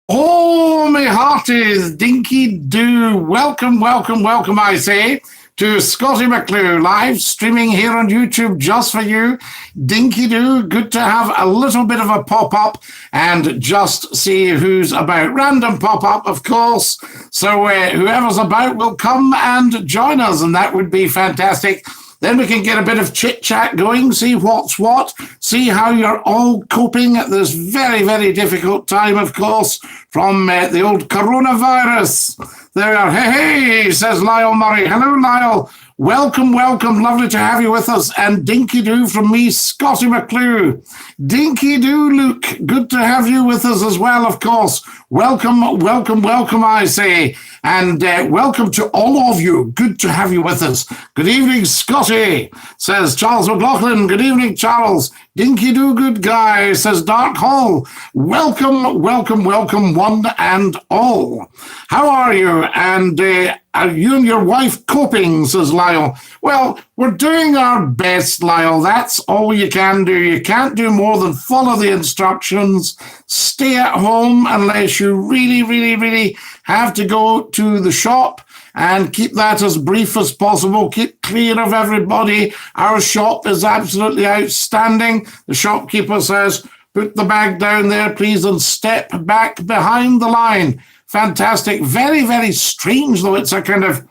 Oh, my hearties, Dinky-Doo. Welcome, I say, to Scottie McClue, live streaming here on YouTube just for you. Dinky-Doo, good to have a little bit of a pop-up and just see who's about. Random pop-up, of course. So whoever's about will come and join us, and that would be fantastic. Then we can get a bit of chit-chat going, see what's what, see how you're all coping at this very, very difficult time, of course, from the old coronavirus. There we are. Hey, says Lyle Murray. Hello, Lyle. Welcome. Lovely to have you with us. And Dinky-Doo from me, Scottie McClue. Dinky-Doo, Luke, good to have you with us as well, of course. Welcome, I say. And welcome to all of you. Good to have you with us. Good evening, Scottie, says Charles McLaughlin. Good evening, Charles. Dinky-Doo, good guy, says Dark Hall. Welcome, one and all. How are you? And are you and your wife coping, says Lyle. Well, we're doing our best, Lyle. That's all you can do. You can't do more than follow the instructions. Stay at home unless you really have to go to the shop, and keep that as brief as possible. Keep clear of everybody. Our shop is absolutely outstanding. The shopkeeper says, put the bag down there, please, and step back behind the line. Fantastic. Very strange, though. It's a kind of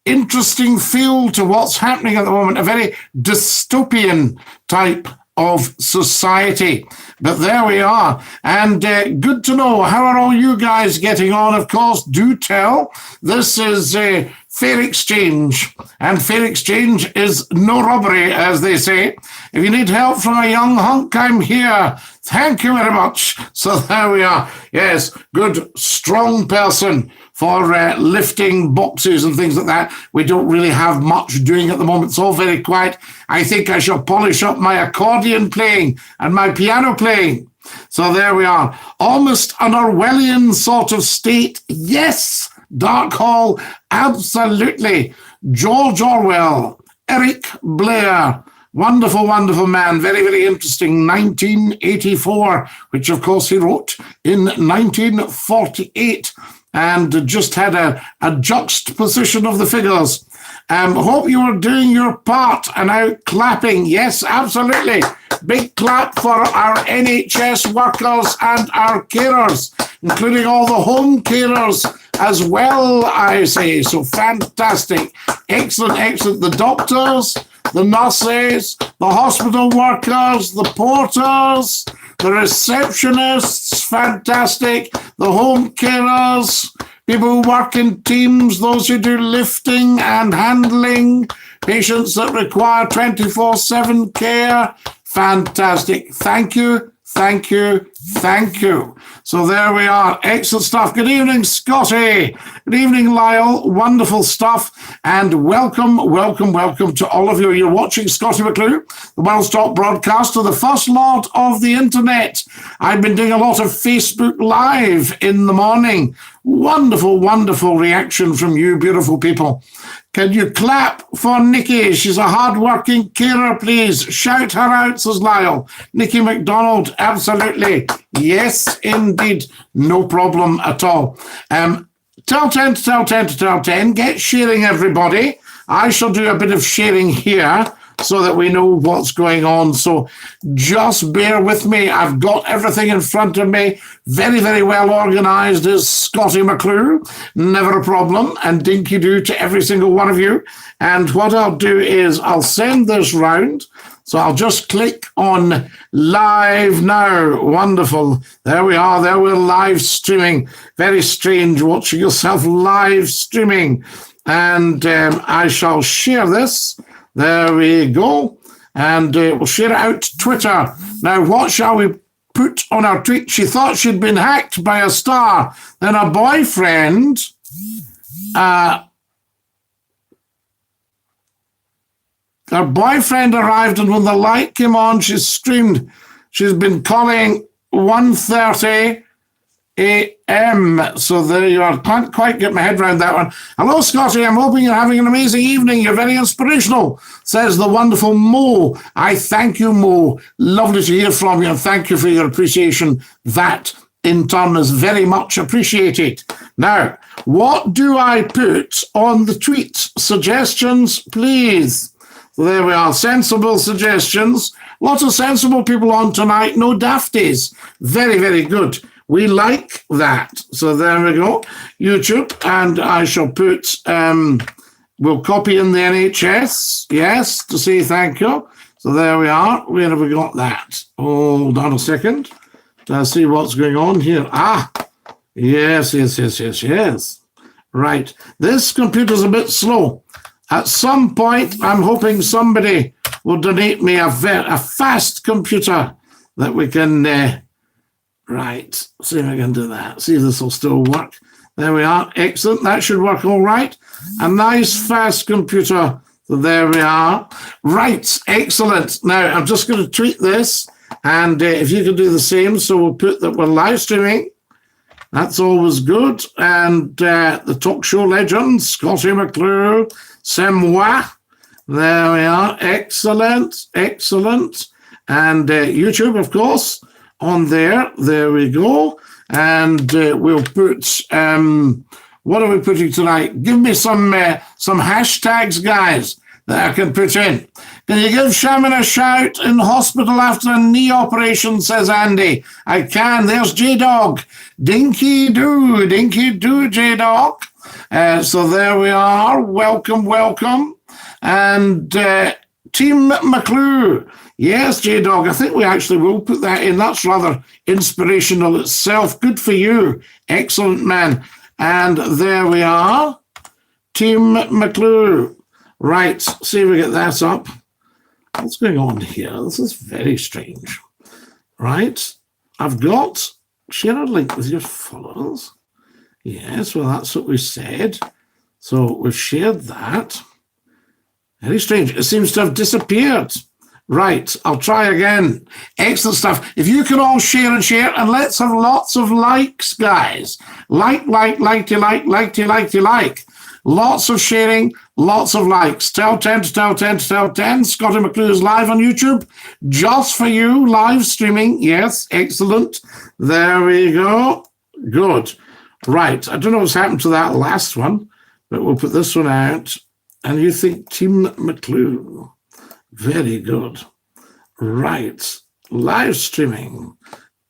interesting feel to what's happening at the moment, a very dystopian type of society. But there we are. And good to know. How are all you guys getting on? Of course, do tell. This is fair exchange. And fair exchange is no robbery, as they say. If you need help from a young hunk, I'm here. Thank you very much. So there we are. Yes, good, strong person for lifting boxes and things like that. We don't really have much doing at the moment. It's all very quiet. I think I shall polish up my accordion playing and my piano playing. So there we are. Almost an Orwellian sort of state. Yes, Dark Hall, absolutely. George Orwell, Eric Blair, wonderful man, very interesting. 1984, which of course he wrote in 1948. And just had a juxtaposition of the figures. Hope you are doing your part and out clapping. Yes, absolutely. Big clap for our NHS workers and our carers, including all the home carers as well, I say. So fantastic. Excellent. The doctors, the nurses, the hospital workers, the porters, the receptionists, fantastic. The home carers, people who work in teams, those who do lifting and handling, patients that require 24/7 care. Fantastic. Thank you. So there we are. Excellent stuff. Good evening, Scottie. Good evening, Lyle. Wonderful stuff. And welcome to all of you. You're watching Scottie McClue, the world's top broadcaster, the first lord of the internet. I've been doing a lot of Facebook Live in the morning. Wonderful reaction from you beautiful people. Can you clap for Nikki? She's a hard-working carer, please. Shout her out, says Lyle. Nikki McDonald, absolutely. Yes, indeed. No problem at all. Tell 10 to tell 10 to tell 10. Get sharing, everybody. I shall do a bit of sharing here so that we know what's going on. So just bear with me. I've got everything in front of me. Very well organized is Scottie McClue. Never a problem. And Dinky-Doo to every single one of you. And what I'll do is I'll send this round. So I'll just click on live now. Wonderful. There we are. There we're live streaming. Very strange watching yourself live streaming. And I shall share this. There we go. And we'll share it out to Twitter. Now, what shall we put on our tweet? She thought she'd been hacked by a star. Then her boyfriend... her boyfriend arrived, and when the light came on, she screamed. She's been calling 1:30 a.m. So there you are. Can't quite get my head around that one. Hello, Scottie. I'm hoping you're having an amazing evening. You're very inspirational, says the wonderful Mo. I thank you, Mo. Lovely to hear from you, and thank you for your appreciation. That in turn is very much appreciated. Now, what do I put on the tweet? Suggestions, please. So there we are, sensible suggestions. Lots of sensible people on tonight, no dafties. Very, very good. We like that. So there we go. YouTube, and I shall put, we'll copy in the NHS, yes, to say thank you. So there we are. Where have we got that? Hold on a second. Let's see what's going on here. Ah, yes. Right. This computer's a bit slow. At some point, I'm hoping somebody will donate me a fast computer that we can, right, see if I can do that. See if this will still work. There we are. Excellent. That should work all right. A nice fast computer. So there we are. Right. Excellent. Now, I'm just going to tweet this. And if you can do the same, so we'll put that we're live streaming. That's always good. And the talk show legend, Scottie McClue, c'est moi. There we are. Excellent. And YouTube, of course, on there. There we go. And we'll put, what are we putting tonight? Give me some hashtags, guys, that I can put in. Can you give Shaman a shout in hospital after a knee operation, says Andy. I can. There's J-Dog. Dinky-Doo, J-Dog. So there we are. Welcome. And Team McClue. Yes, J-Dog. I think we actually will put that in. That's rather inspirational itself. Good for you. Excellent, man. And there we are. Team McClue. Right. See if we get that up. What's going on here? This is very strange. Right. I've got share a link with your followers. Yes, well, that's what we said. So we've shared that. Very strange. It seems to have disappeared. Right. I'll try again. Excellent stuff. If you can all share, and let's have lots of likes, guys. Like. Lots of sharing, lots of likes. Tell 10 to tell 10 to tell 10. Scottie McClue is live on YouTube. Just for you, live streaming. Yes, excellent. There we go. Good. Right. I don't know what's happened to that last one, but we'll put this one out. And you think Team McClue. Very good. Right. Live streaming.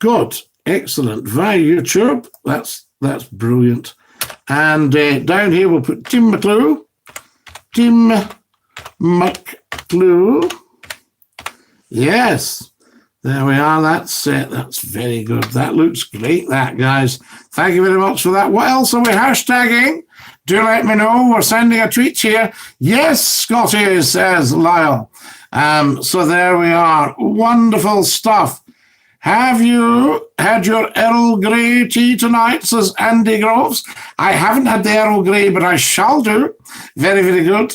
Good. Excellent. Via YouTube. That's brilliant. And down here we'll put Team McClue. Team McClue. Yes. There we are. That's it. That's very good. That looks great, that, guys. Thank you very much for that. What else are we hashtagging? Do let me know. We're sending a tweet here. Yes, Scottie, says Lyle. So there we are. Wonderful stuff. Have you had your Earl Grey tea tonight, says Andy Groves? I haven't had the Earl Grey, but I shall do. Very, very good.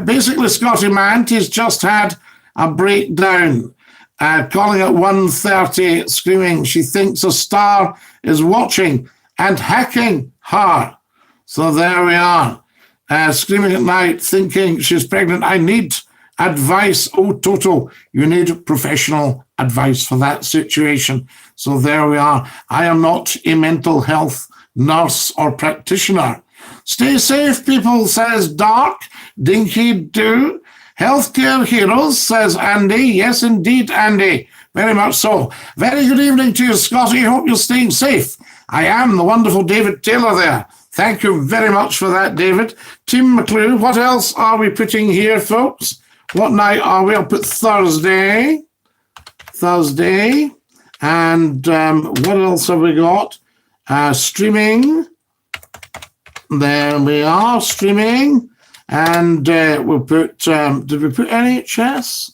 Basically, Scottie, my auntie's just had a breakdown, calling at 1:30, screaming she thinks a star is watching and hacking her. So there we are. Screaming at night, thinking she's pregnant. I need advice. Oh, Toto, you need professional advice for that situation. So there we are. I am not a mental health nurse or practitioner. Stay safe, people, says Dark. Dinky-Doo. Healthcare heroes, says Andy. Yes, indeed, Andy. Very much so. Very good evening to you, Scottie. Hope you're staying safe. I am the wonderful David Taylor there. Thank you very much for that, David. Team McClue, what else are we putting here, folks? What night are we? I'll put Thursday. And what else have we got? Streaming. There we are, streaming. And we'll put, did we put NHS?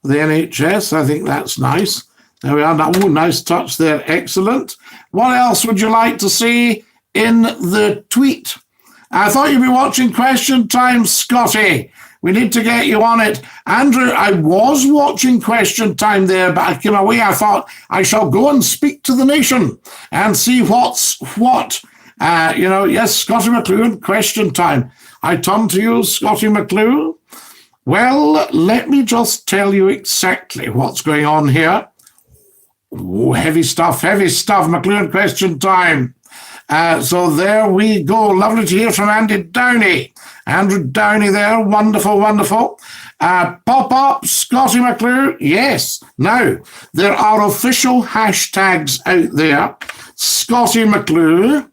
The NHS, I think that's nice. There we are. Oh, nice touch there. Excellent. What else would you like to see in the tweet? I thought you'd be watching Question Time, Scottie. We need to get you on it. Andrew, I was watching Question Time there, but I came away. I thought I shall go and speak to the nation and see what's what. Yes, Scottie McClue and Question Time. I turn to you, Scottie McClue. Well, let me just tell you exactly what's going on here. Oh, heavy stuff, McClue question time. So there we go. Lovely to hear from Andy Downey. Andrew Downey there. Wonderful, wonderful. Pop up, Scottie McClue. Yes. Now, there are official hashtags out there. Scottie McClue,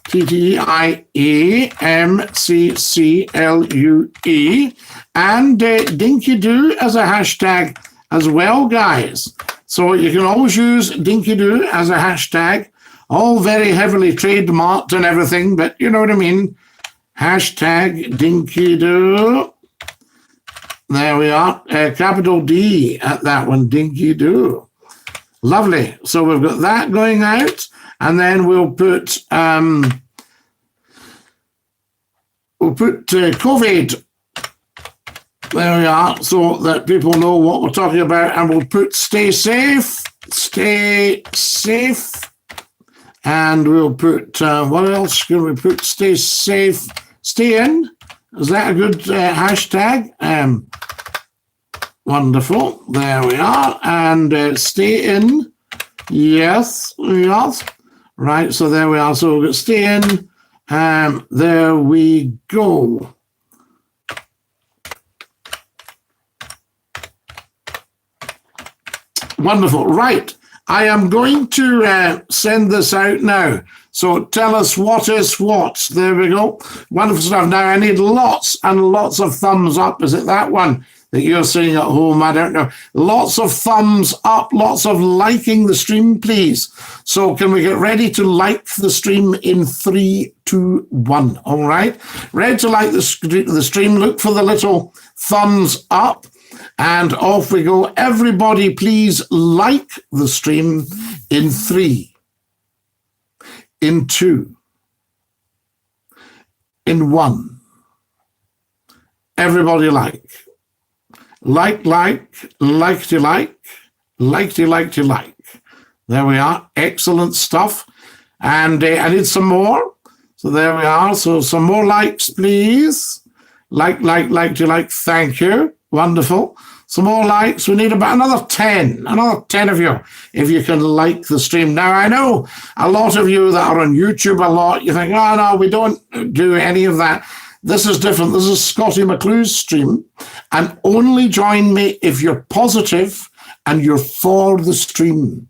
TTIAMCCLUE, and Dinky-Doo as a hashtag as well, guys. So you can always use Dinky-Doo as a hashtag. All very heavily trademarked and everything, but you know what I mean. Hashtag Dinky-Doo. There we are. Capital D at that one, Dinky-Doo. Lovely. So we've got that going out, and then we'll put COVID. There we are, so that people know what we're talking about, and we'll put stay safe, and we'll put what else can we put? Stay safe, stay in. Is that a good hashtag? Wonderful. There we are. And stay in. Yes. Right. So there we are. So we've got stay in. There we go. Wonderful. Right. I am going to send this out now. So tell us what is what. There we go. Wonderful stuff. Now I need lots and lots of thumbs up. Is it that one that you're seeing at home? I don't know. Lots of thumbs up, lots of liking the stream, please. So can we get ready to like the stream in 3, 2, 1? All right. Ready to like the stream. Look for the little thumbs up. And off we go. Everybody, please like the stream in 3, in 2, in 1. Everybody like. Like. There we are. Excellent stuff. And I need some more. So there we are. So some more likes, please. Like. Thank you. Wonderful. Some more likes. We need about another 10 of you, if you can like the stream. Now, I know a lot of you that are on YouTube a lot, you think, oh, no, we don't do any of that. This is different. This is Scottie McClue's stream. And only join me if you're positive and you're for the stream.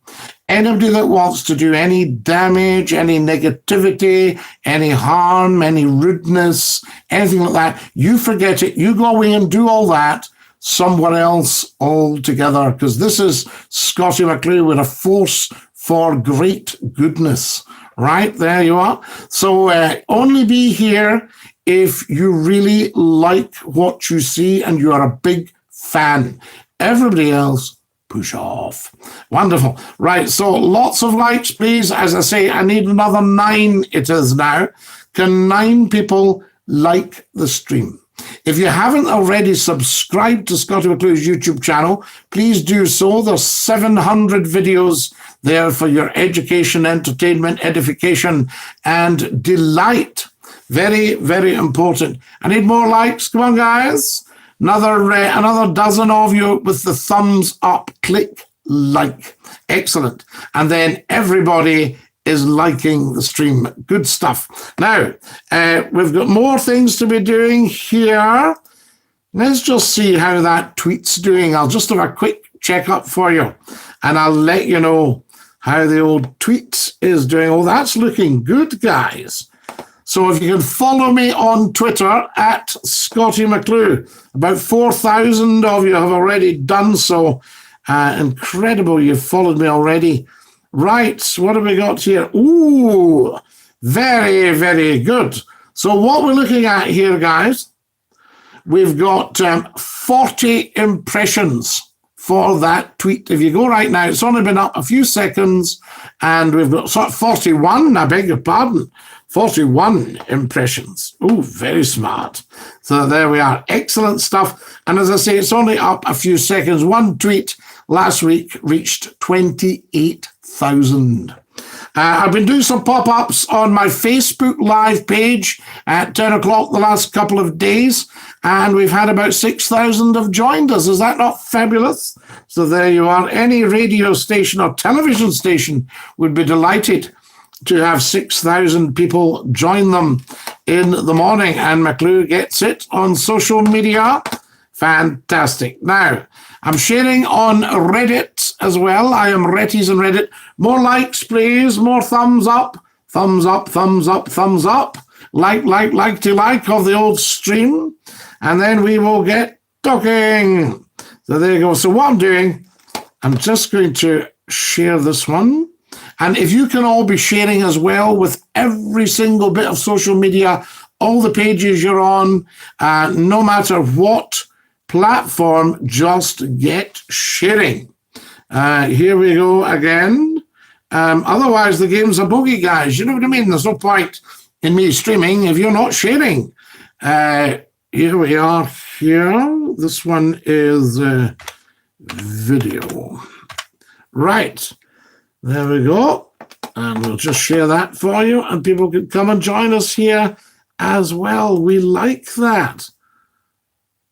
Anybody that wants to do any damage, any negativity, any harm, any rudeness, anything like that, you forget it. You go away and do all that somewhere else altogether, because this is Scottie McClue with a force for great goodness. Right, there you are. So only be here if you really like what you see and you are a big fan. Everybody else, push off. Wonderful. Right, so lots of likes, please. As I say, I need another 9 it is now. Can 9 people like the stream? If you haven't already subscribed to Scottie McClue's YouTube channel, please do so. There's 700 videos there for your education, entertainment, edification, and delight. Very, very important. I need more likes. Come on, guys. Another dozen of you with the thumbs up. Click like. Excellent. And then everybody is liking the stream. Good stuff. Now, we've got more things to be doing here. Let's just see how that tweet's doing. I'll just have a quick checkup for you, and I'll let you know how the old tweet is doing. Oh, that's looking good, guys. So if you can follow me on Twitter at Scottie McClue. About 4,000 of you have already done so. Incredible, you've followed me already. Right, what have we got here? Ooh, very, very good. So what we're looking at here, guys, we've got 40 impressions for that tweet. If you go right now, it's only been up a few seconds, and we've got 41, I beg your pardon, 41 impressions. Oh, very smart. So there we are. Excellent stuff. And as I say, it's only up a few seconds. One tweet last week reached 28,000. I've been doing some pop-ups on my Facebook Live page at 10 o'clock the last couple of days, and we've had about 6,000 have joined us. Is that not fabulous? So there you are. Any radio station or television station would be delighted to have 6,000 people join them in the morning, and McClue gets it on social media. Fantastic. Now, I'm sharing on Reddit as well. I am Retties on Reddit. More likes, please. More thumbs up. Thumbs up, thumbs up, thumbs up. Like of the old stream. And then we will get talking. So there you go. So what I'm doing, I'm just going to share this one. And if you can all be sharing as well with every single bit of social media, all the pages you're on, no matter what platform, just get sharing. Here we go again. Otherwise, the game's a bogey, guys. You know what I mean? There's no point in me streaming if you're not sharing. Here we are here. This one is video. Right. There we go. And we'll just share that for you, and people can come and join us here as well. We like that.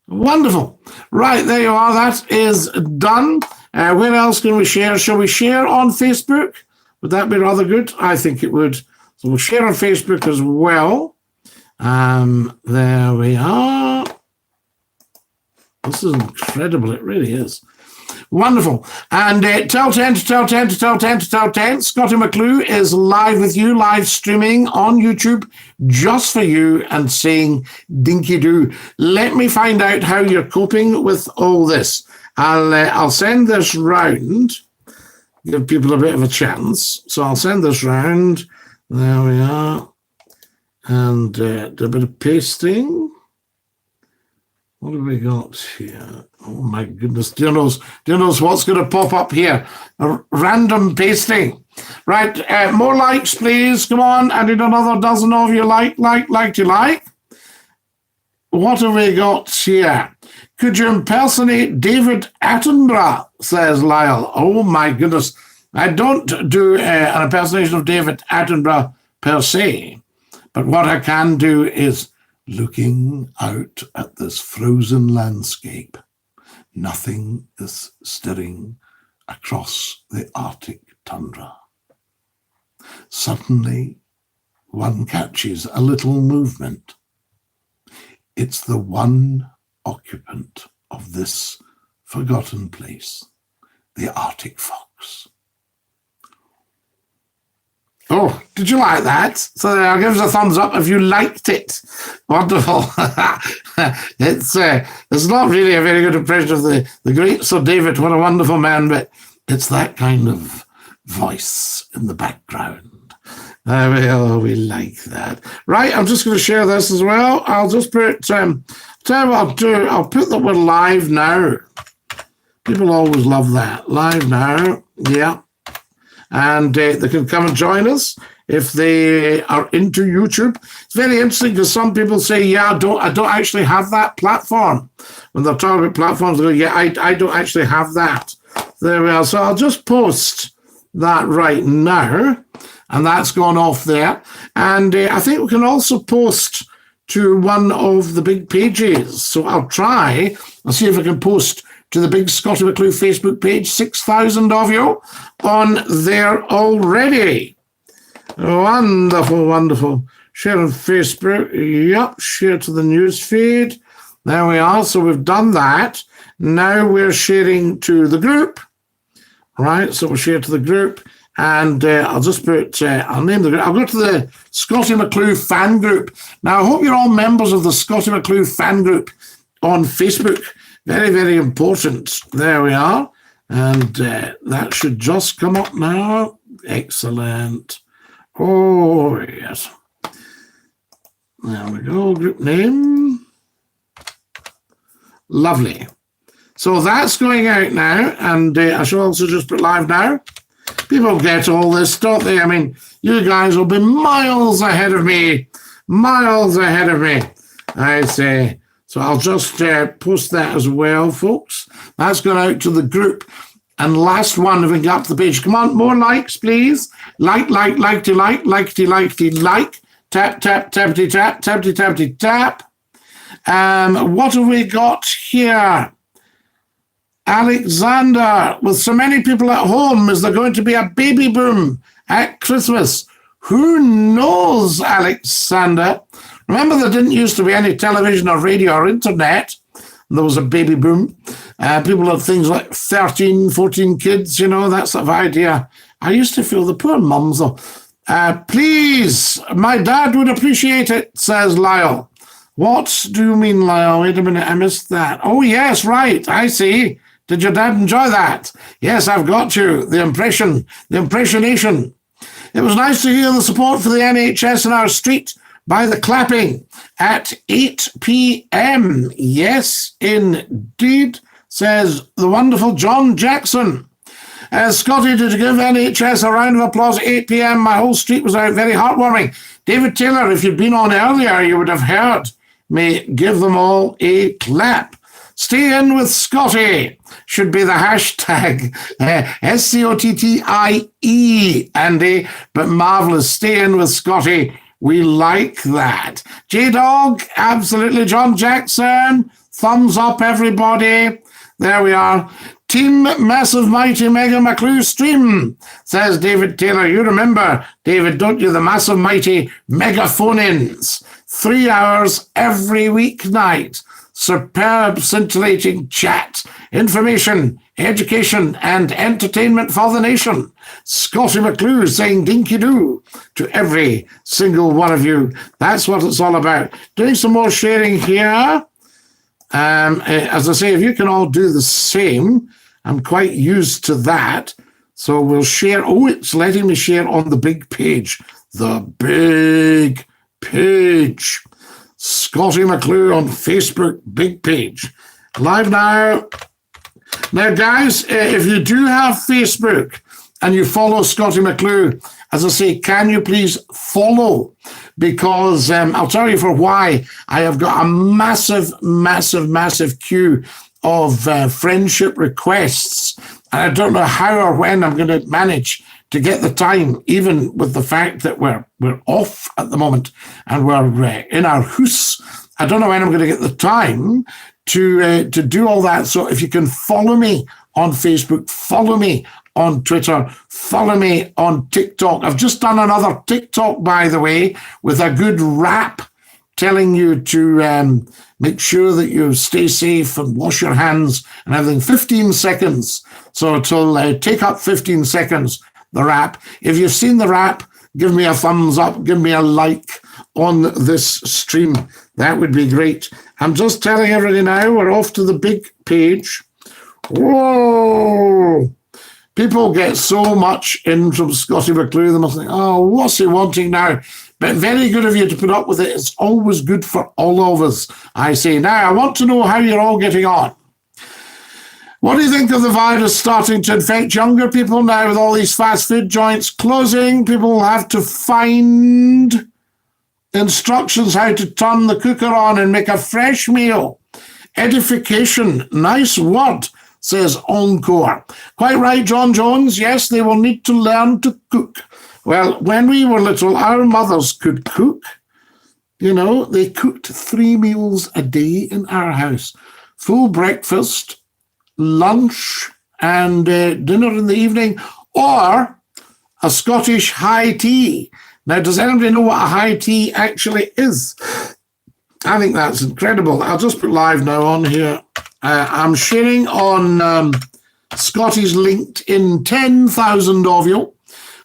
Wonderful. Right, there you are. That is done. Where else can we share? Shall we share on Facebook? Would that be rather good? I think it would. So we'll share on Facebook as well. There we are. This is incredible. It really is. Wonderful. And tell 10 to tell 10 to tell 10 to tell 10. Scottie McClue is live with you, live streaming on YouTube just for you and saying Dinky-Doo. Let me find out how you're coping with all this. I'll send this round, give people a bit of a chance. So I'll send this round. There we are. And do a bit of pasting. What have we got here? Oh my goodness, dear knows what's going to pop up here. Random pasting. Right, more likes, please. Come on, I need another dozen of you. Like. What have we got here? Could you impersonate David Attenborough, says Lyle. Oh my goodness. I don't do an impersonation of David Attenborough per se, but what I can do is looking out at this frozen landscape. Nothing is stirring across the Arctic tundra. Suddenly, one catches a little movement. It's the one occupant of this forgotten place, the Arctic fox. Oh, did you like that? So I'll give us a thumbs up if you liked it. Wonderful. It's not really a very good impression of the great Sir David. What a wonderful man, but it's that kind of voice in the background. We like that. Right, I'm just going to share this as well. I'll just put, tell you what I'll do. I'll put that we're live now. People always love that. Live now, yeah. And they can come and join us if they are into YouTube. It's very interesting because some people say, yeah, I don't actually have that platform. When they're talking about platforms, they go, yeah, I don't actually have that. There we are. So I'll just post that right now, and that's gone off there. And I think we can also post to one of the big pages. So I'll try and see if I can post to the big Scottie McClue Facebook page, 6,000 of you on there already. Wonderful, wonderful. Share on Facebook. Yep, share to the news feed. There we are. So we've done that. Now we're sharing to the group. Right, so we'll share to the group. And I'll just put, I'll name the group. I'll go to the Scottie McClue fan group. Now, I hope you're all members of the Scottie McClue fan group on Facebook. Very, very important. There we are. And that should just come up now. Excellent. Oh, yes. There we go. Group name. Lovely. So that's going out now. And I shall also just put live now. People get all this, don't they? I mean, you guys will be miles ahead of me. Miles ahead of me, I say. So I'll just post that as well, folks. That's gone out to the group. And last one, if we can get up to the page. Come on, more likes, please. Like. Tap, tap, tappity, tap, tappity, tappity, tap. What have we got here? Alexander, with so many people at home, is there going to be a baby boom at Christmas? Who knows, Alexander? Remember, there didn't used to be any television or radio or internet. There was a baby boom. People had things like 13, 14 kids, that sort of idea. I used to feel the poor mums, though. Please, my dad would appreciate it, says Lyle. What do you mean, Lyle? Wait a minute, I missed that. Oh, yes, right, I see. Did your dad enjoy that? Yes, I've got you. The impressionation. It was nice to hear the support for the NHS in our street by the clapping at 8 p.m. Yes, indeed, says the wonderful John Jackson. Scotty, did you give NHS a round of applause at 8 p.m.? My whole street was out, very heartwarming. David Taylor, if you'd been on earlier, you would have heard me give them all a clap. Stay in with Scotty should be the hashtag. SCOTTIE, Andy, but marvellous. Stay in with Scotty. We like that. J-Dog, absolutely. John Jackson, thumbs up, everybody. There we are. Team Massive Mighty Mega McClue Stream, says David Taylor. You remember, David, don't you? The Massive Mighty Mega Phone-ins. 3 hours every weeknight. Superb, scintillating chat, information, education, and entertainment for the nation. Scottie McClue saying Dinky-Doo to every single one of you. That's what it's all about. Doing some more sharing here. As I say, if you can all do the same, I'm quite used to that. So we'll share. Oh, it's letting me share on the big page. The big page. Scottie McClue on Facebook, big page. Live now. Now, guys, if you do have Facebook and you follow Scottie McClue, as I say, can you please follow? Because I'll tell you for why. I have got a massive queue of friendship requests. And I don't know how or when I'm going to manage to get the time, even with the fact that we're off at the moment and we're in our house. I don't know when I'm going to get the time to do all that. So if you can follow me on Facebook, follow me on Twitter, follow me on TikTok. I've just done another TikTok, by the way, with a good rap telling you to make sure that you stay safe and wash your hands and everything. 15 seconds. So it'll take up 15 seconds, the rap. If you've seen the rap, give me a thumbs up, give me a like on this stream. That would be great. I'm just telling everybody now, we're off to the big page. Whoa! People get so much in from Scottie McClue, they must think, oh, what's he wanting now? But very good of you to put up with it. It's always good for all of us, I say. Now, I want to know how you're all getting on. What do you think of the virus starting to infect younger people now with all these fast food joints closing? People will have to find instructions how to turn the cooker on and make a fresh meal. Edification, nice word, says Encore. Quite right, John Jones. Yes, they will need to learn to cook. Well, when we were little, our mothers could cook. You know, they cooked 3 meals a day in our house. Full breakfast, lunch, and dinner in the evening, or a Scottish high tea. Now, does anybody know what a high tea actually is? I think that's incredible. I'll just put live now on here. I'm sharing on Scotty's LinkedIn, 10,000 of you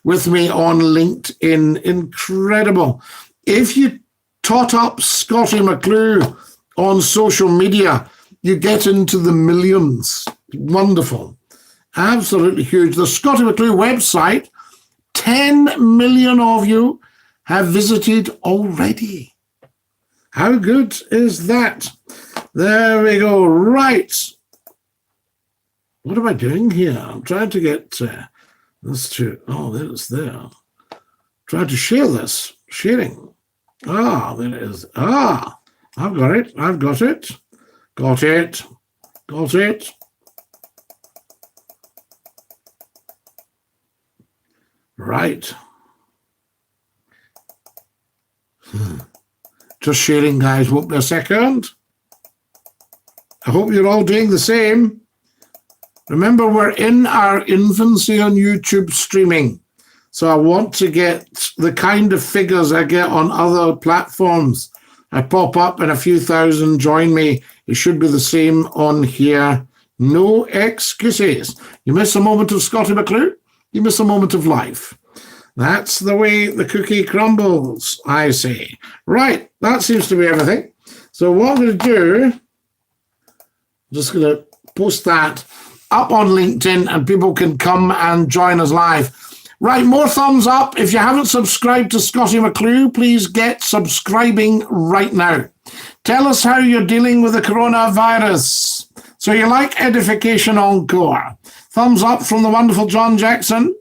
with me on LinkedIn. Incredible. If you tot up Scottie McClue on social media, you get into the millions. Wonderful. Absolutely huge. The Scottie McClue website, 10 million of you have visited already. How good is that? There we go. Right. What am I doing here? I'm trying to get this to, oh, there's there. Trying to share this. Sharing. Ah, there it is. Ah, I've got it. I've got it. Got it. Got it. Right. Just sharing, guys. Won't be a second. I hope you're all doing the same. Remember, we're in our infancy on YouTube streaming. So I want to get the kind of figures I get on other platforms. I pop up and a few thousand join me. It should be the same on here. No excuses. You miss a moment of Scottie McClue, you miss a moment of life. That's the way the cookie crumbles, I say. Right, that seems to be everything. So what I'm going to do, I'm just going to post that up on LinkedIn and people can come and join us live. Right, more thumbs up. If you haven't subscribed to Scottie McClue, please get subscribing right now. Tell us how you're dealing with the coronavirus. So you like Edification Encore. Thumbs up from the wonderful John Jackson.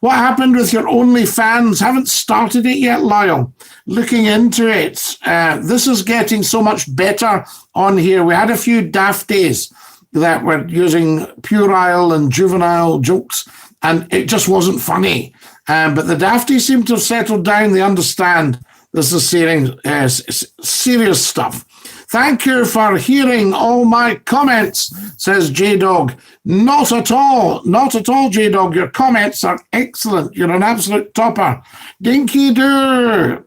What happened with your OnlyFans? Haven't started it yet, Lyle. Looking into it. This is getting so much better on here. We had a few daft days that were using puerile and juvenile jokes, and it just wasn't funny. But the dafties seem to have settled down. They understand this is serious stuff. Thank you for hearing all my comments, says J-Dog. Not at all, J-Dog. Your comments are excellent. You're an absolute topper. Dinky-Doo.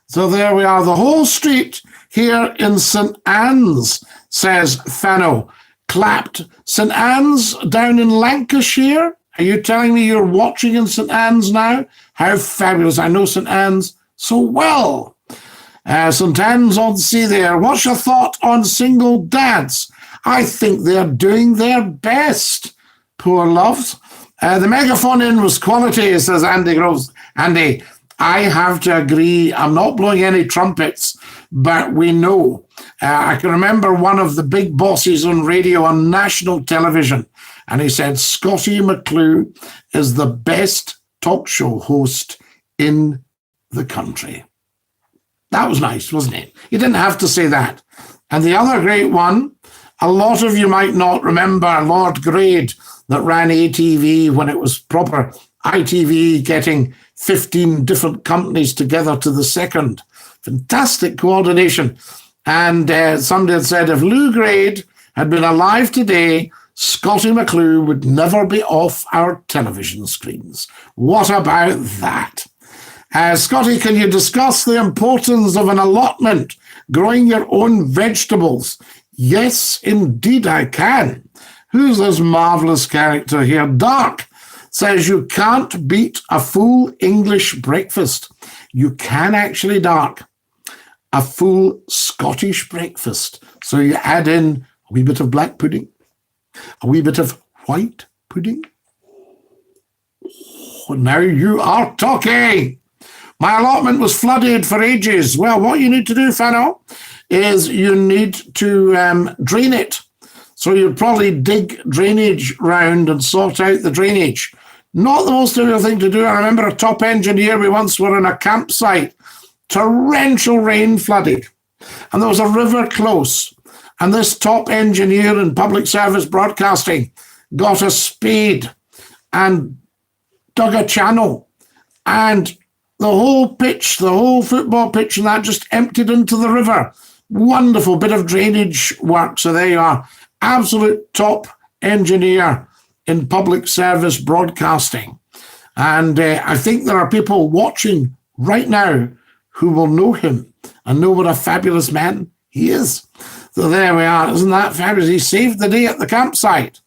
So there we are. The whole street here in St. Anne's, says Fano. Clapped. St. Anne's down in Lancashire? Are you telling me you're watching in St. Anne's now? How fabulous. I know St. Anne's so well. St. Anne's on sea there. What's your thought on single dads? I think they're doing their best. Poor loves. The megaphone in was quality, says Andy Groves. Andy, I have to agree. I'm not blowing any trumpets, but we know. I can remember one of the big bosses on radio on national television, and he said, Scottie McClue is the best talk show host in the country. That was nice, wasn't it? You didn't have to say that. And the other great one, a lot of you might not remember Lord Grade that ran ATV when it was proper ITV, getting 15 different companies together to the second. Fantastic coordination. And somebody had said, if Lou Grade had been alive today, Scottie McClue would never be off our television screens. What about that? Scottie, can you discuss the importance of an allotment, growing your own vegetables? Yes, indeed I can. Who's this marvellous character here? Dark says you can't beat a full English breakfast. You can actually, Dark, a full Scottish breakfast. So you add in a wee bit of black pudding, a wee bit of white pudding. Oh, now you are talking. My allotment was flooded for ages. Well, what you need to do, Fano, is you need to drain it. So you'd probably dig drainage round and sort out the drainage. Not the most trivial thing to do. I remember a top engineer, we once were in a campsite, torrential rain flooded, and there was a river close. And this top engineer in public service broadcasting got a spade and dug a channel, and the whole pitch, the whole football pitch and that just emptied into the river. Wonderful bit of drainage work. So there you are. Absolute top engineer in public service broadcasting. And I think there are people watching right now who will know him and know what a fabulous man he is. So there we are. Isn't that fabulous? He saved the day at the campsite.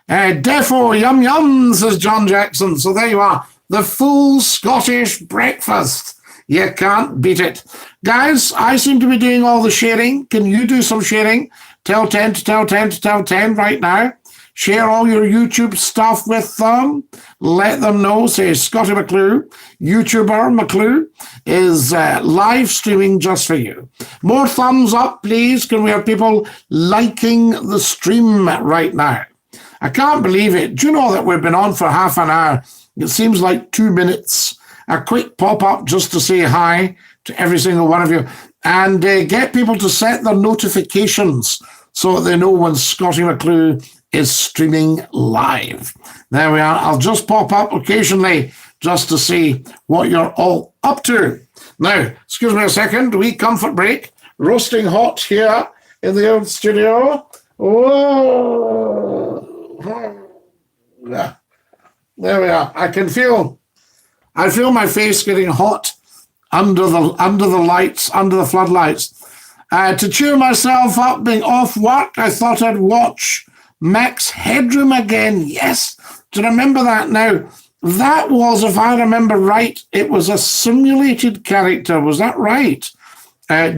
Defo, yum yum, says John Jackson. So there you are. The full Scottish breakfast. You can't beat it. Guys, I seem to be doing all the sharing. Can you do some sharing? Tell 10 to tell 10 to tell 10 right now. Share all your YouTube stuff with them. Let them know. Say Scottie McClue, YouTuber McClue, is live streaming just for you. More thumbs up, please. Can we have people liking the stream right now? I can't believe it. Do you know that we've been on for half an hour? It seems like 2 minutes. A quick pop-up just to say hi to every single one of you. And get people to set their notifications so that they know when Scottie McClue is streaming live. There we are. I'll just pop up occasionally just to see what you're all up to. Now, excuse me a second, wee comfort break. Roasting hot here in the old studio. Whoa. There we are. I feel my face getting hot under the lights, under the floodlights. To cheer myself up, being off work, I thought I'd watch Max Headroom again. Yes, do you remember that now? That was, if I remember right, it was a simulated character. Was that right?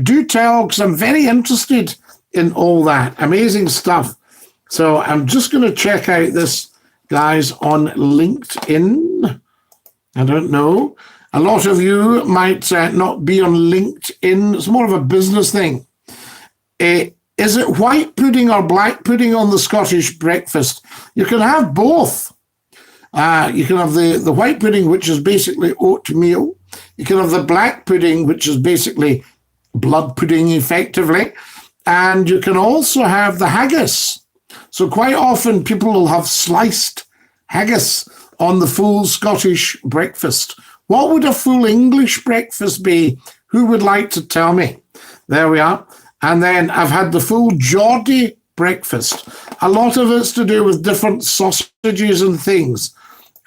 Do tell, because I'm very interested in all that. Amazing stuff. So I'm just going to check out this, guys, on LinkedIn. I don't know. A lot of you might not be on LinkedIn. It's more of a business thing. Is it white pudding or black pudding on the Scottish breakfast? You can have both. You can have the white pudding, which is basically oatmeal. You can have the black pudding, which is basically blood pudding, effectively. And you can also have the haggis. So quite often people will have sliced haggis on the full Scottish breakfast. What would a full English breakfast be? Who would like to tell me? There we are. And then I've had the full Geordie breakfast. A lot of it's to do with different sausages and things.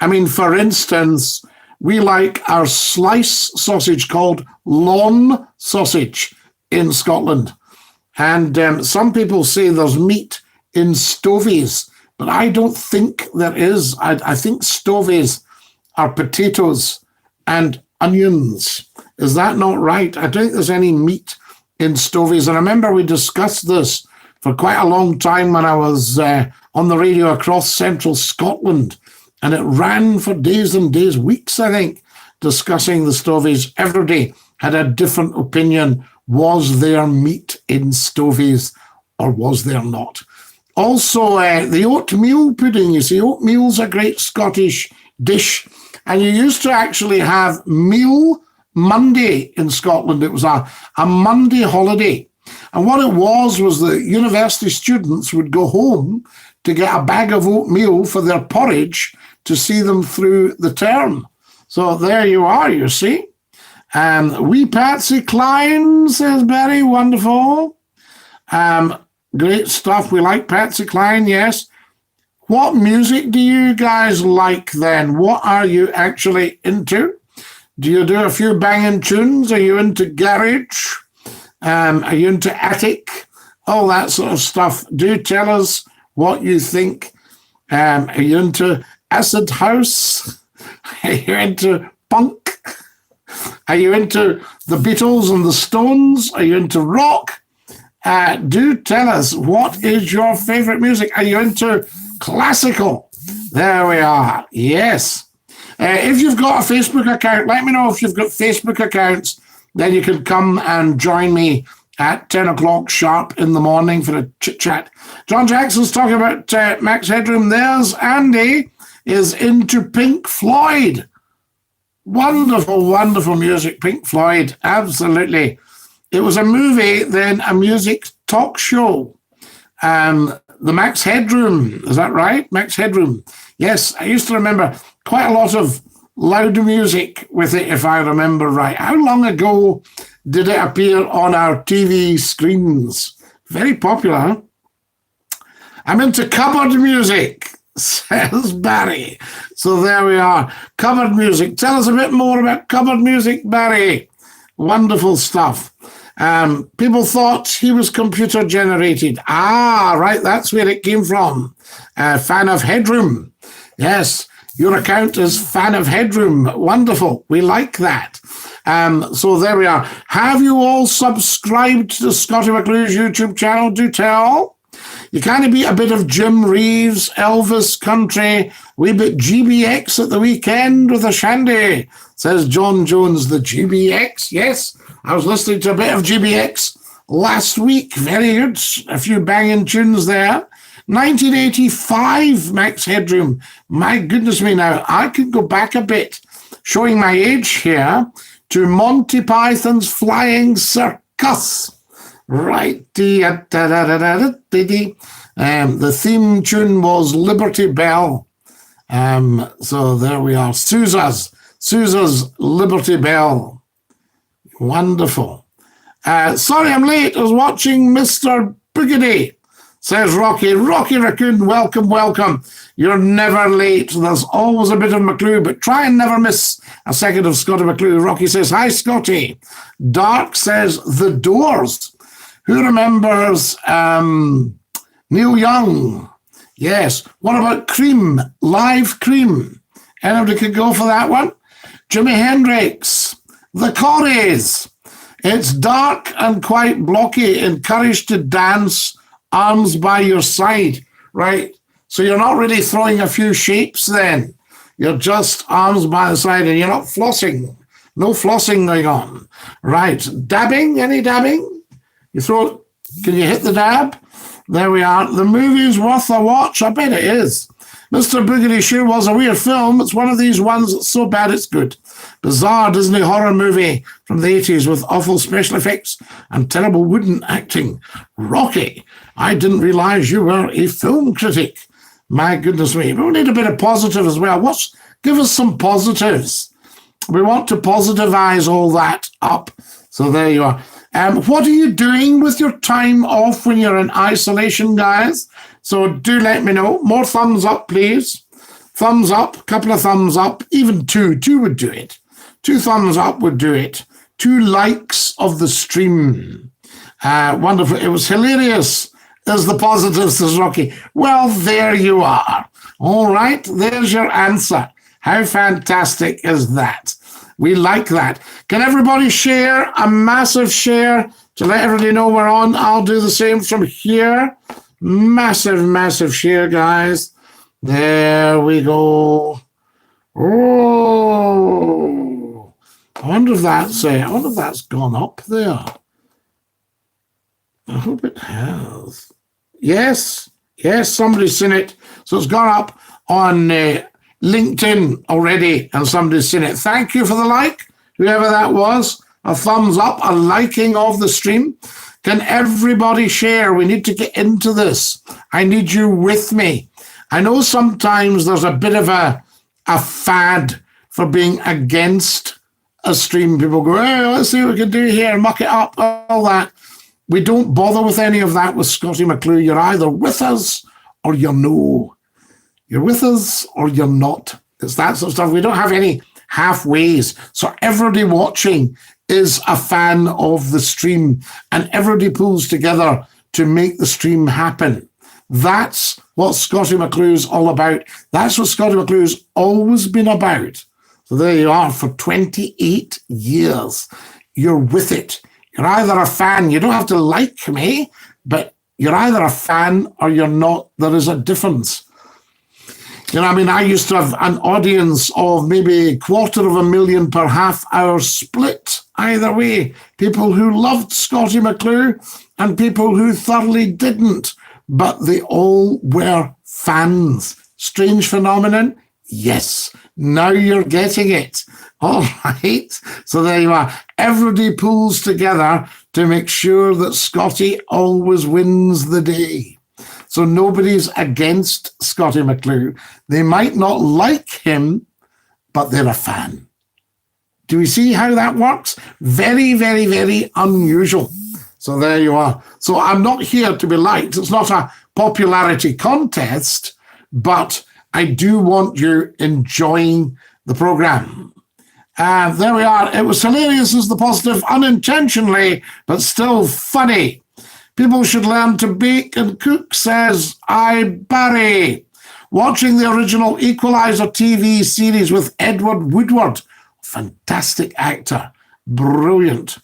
I mean, for instance, we like our slice sausage called lawn sausage in Scotland. And some people say there's meat in stovies, but I don't think there is. I think stovies are potatoes and onions. Is that not right? I don't think there's any meat in stovies. And I remember we discussed this for quite a long time when I was on the radio across central Scotland. And it ran for days and days, weeks, I think, discussing the stovies. Every day had a different opinion. Was there meat in stovies or was there not? Also, the oatmeal pudding. You see, oatmeal's a great Scottish dish. And you used to actually have Meal Monday in Scotland. It was a Monday holiday. And what it was the university students would go home to get a bag of oatmeal for their porridge to see them through the term. So there you are, you see. Wee Patsy Cline, says Barry, wonderful. Great stuff. We like Patsy Cline, yes. What music do you guys like then? What are you actually into? Do you do a few banging tunes? Are you into garage? Are you into attic? All that sort of stuff. Do tell us what you think. Are you into acid house? Are you into punk? Are you into the Beatles and the Stones? Are you into rock? Do tell us, what is your favorite music? Are you into classical? There we are. Yes. If you've got a Facebook account, let me know if you've got Facebook accounts. Then you can come and join me at 10 o'clock sharp in the morning for a chit-chat. John Jackson's talking about Max Headroom. There's Andy is into Pink Floyd. Wonderful, wonderful music, Pink Floyd. Absolutely. It was a movie, then a music talk show. The Max Headroom, is that right? Max Headroom. Yes, I used to remember quite a lot of loud music with it, if I remember right. How long ago did it appear on our TV screens? Very popular, huh? I'm into cupboard music, says Barry. So there we are. Cupboard music. Tell us a bit more about cupboard music, Barry. Wonderful stuff. People thought he was computer generated. Ah, right, that's where it came from. Fan of Headroom. Yes, your account is Fan of Headroom. Wonderful. We like that. So there we are. Have you all subscribed to Scottie McClue's YouTube channel? Do tell. You kind of beat a bit of Jim Reeves, Elvis country, wee bit GBX at the weekend with a shandy, says John Jones. The GBX, yes. I was listening to a bit of GBX last week. Very good. A few banging tunes there. 1985, Max Headroom. My goodness me now. I could go back a bit, showing my age here, to Monty Python's Flying Circus. Right. The theme tune was Liberty Bell. So there we are. Sousa's Sousa's Liberty Bell. Wonderful. Sorry I'm late. I was watching Mr. Boogedy, says Rocky. Rocky Raccoon, welcome, welcome. You're never late. There's always a bit of McClue, but try and never miss a second of Scottie McClue. Rocky says, hi, Scotty. Dark says, The Doors. Who remembers Neil Young? Yes. What about Cream? Live Cream. Anybody could go for that one? Jimi Hendrix. The Corries. It's dark and quite blocky. Encouraged to dance, arms by your side, right? So you're not really throwing a few shapes then. You're just arms by the side and you're not flossing. No flossing going on. Right. Dabbing? Any dabbing? You throw, can you hit the dab? There we are. The movie's worth a watch. I bet it is. Mr. Boogedy sure was a weird film. It's one of these ones that's so bad it's good. Bizarre Disney horror movie from the 80s with awful special effects and terrible wooden acting. Rocky, I didn't realize you were a film critic. My goodness me. We need a bit of positive as well. Give us some positives. We want to positivize all that up. So there you are. What are you doing with your time off when you're in isolation, guys? So do let me know. More thumbs up, please. Thumbs up, a couple of thumbs up, even two. Two would do it. 2 thumbs up would do it. 2 likes of the stream. Wonderful. It was hilarious. There's the positive, says Rocky. Well, there you are. All right, there's your answer. How fantastic is that? We like that. Can everybody share a massive share to let everybody know we're on? I'll do the same from here. Massive, massive share, guys. There we go. Oh, I wonder if that's gone up there. I hope it has. Yes, somebody's seen it. So it's gone up on LinkedIn already, and somebody's seen it. Thank you for the like, whoever that was. A thumbs up, a liking of the stream. Can everybody share? We need to get into this. I need you with me. I know sometimes there's a bit of a fad for being against a stream. People go, hey, let's see what we can do here, muck it up, all that. We don't bother with any of that with Scottie McClue. You're either with us or you're no. You're with us or you're not. It's that sort of stuff. We don't have any halfways. So everybody watching is a fan of the stream, and everybody pulls together to make the stream happen. That's what Scottie McClue's all about. That's what Scottie McClue's always been about. So there you are for 28 years. You're with it. You're either a fan. You don't have to like me, but you're either a fan or you're not. There is a difference. You know, I mean, I used to have an audience of maybe 250,000 per half hour split either way. People who loved Scottie McClue and people who thoroughly didn't, but they all were fans. Strange phenomenon? Yes. Now you're getting it. All right. So there you are. Everybody pulls together to make sure that Scottie always wins the day. So nobody's against Scottie McClue. They might not like him, but they're a fan. Do we see how that works? Very, very, very unusual. So there you are. So I'm not here to be liked. It's not a popularity contest, but I do want you enjoying the program. And there we are. It was hilarious as the positive, unintentionally, but still funny. People should learn to bake and cook, says I. Barry. Watching the original Equalizer TV series with Edward Woodward. Fantastic actor. Brilliant.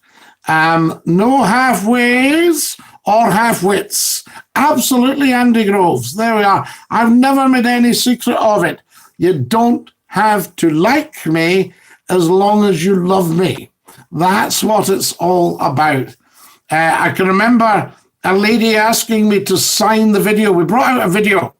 No halfways or half-wits. Absolutely Andy Groves. There we are. I've never made any secret of it. You don't have to like me as long as you love me. That's what it's all about. I can remember a lady asking me to sign the video. We brought out a video.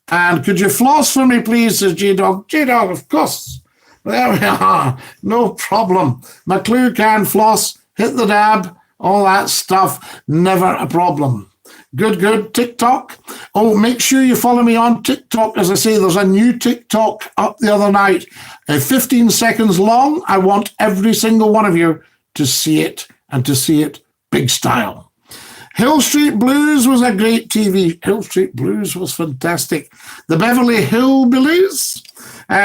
And could you floss for me, please, says J-Dog. J-Dog, of course. There we are. No problem. McClue can floss, hit the dab, all that stuff. Never a problem. Good, good. TikTok. Oh, make sure you follow me on TikTok. As I say, there's a new TikTok up the other night, 15 seconds long. I want every single one of you to see it and to see it big style. Hill Street Blues was a great TV. Hill Street Blues was fantastic. The Beverly Hillbillies.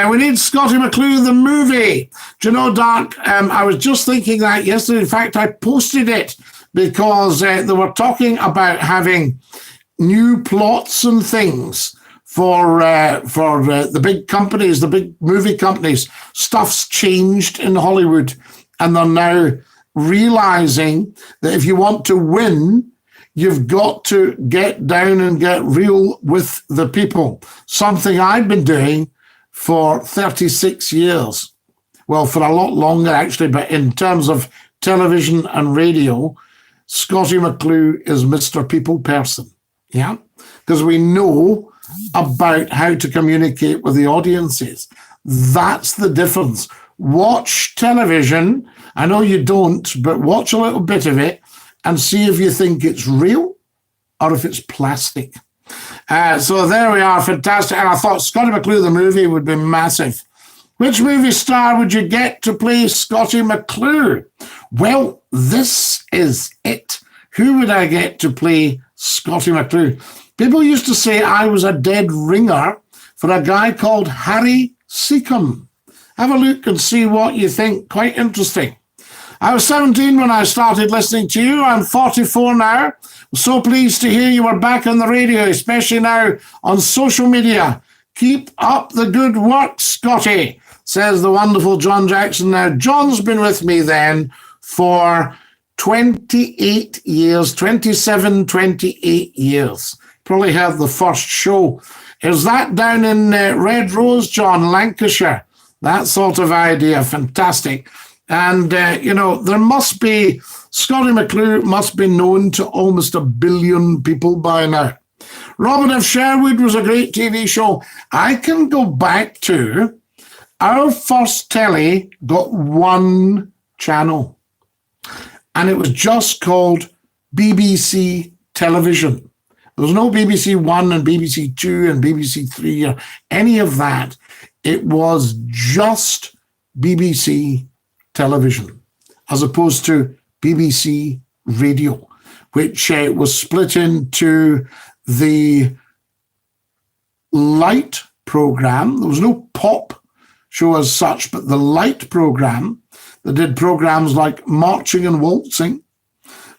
We need Scottie McClue, the movie. Do you know, Dark, I was just thinking that yesterday. In fact, I posted it because they were talking about having new plots and things for the big companies, the big movie companies. Stuff's changed in Hollywood, and they're now realizing that if you want to win, you've got to get down and get real with the people. Something I've been doing for 36 years. Well, for a lot longer, actually, but in terms of television and radio, Scottie McClue is Mr. People Person, yeah? Because we know about how to communicate with the audiences. That's the difference. Watch television. I know you don't, but watch a little bit of it and see if you think it's real or if it's plastic. So there we are, fantastic. And I thought Scottie McClue, the movie, would be massive. Which movie star would you get to play Scottie McClue? Well, this is it. Who would I get to play Scottie McClue? People used to say I was a dead ringer for a guy called Harry Seacombe. Have a look and see what you think. Quite interesting. I was 17 when I started listening to you. I'm 44 now. I'm so pleased to hear you were back on the radio, especially now on social media. Keep up the good work, Scottie, says the wonderful John Jackson. Now, John's been with me then for 28 years, 28 years. Probably heard the first show. Is that down in Red Rose, John, Lancashire? That sort of idea, fantastic. And, there must be, Scottie McClue must be known to almost 1 billion people by now. Robin of Sherwood was a great TV show. I can go back to our first telly got one channel, and it was just called BBC Television. There was no BBC One and BBC Two and BBC Three or any of that. It was just BBC Television, as opposed to BBC Radio, which was split into the light program. There was no pop show as such, but the light program that did programs like marching and waltzing,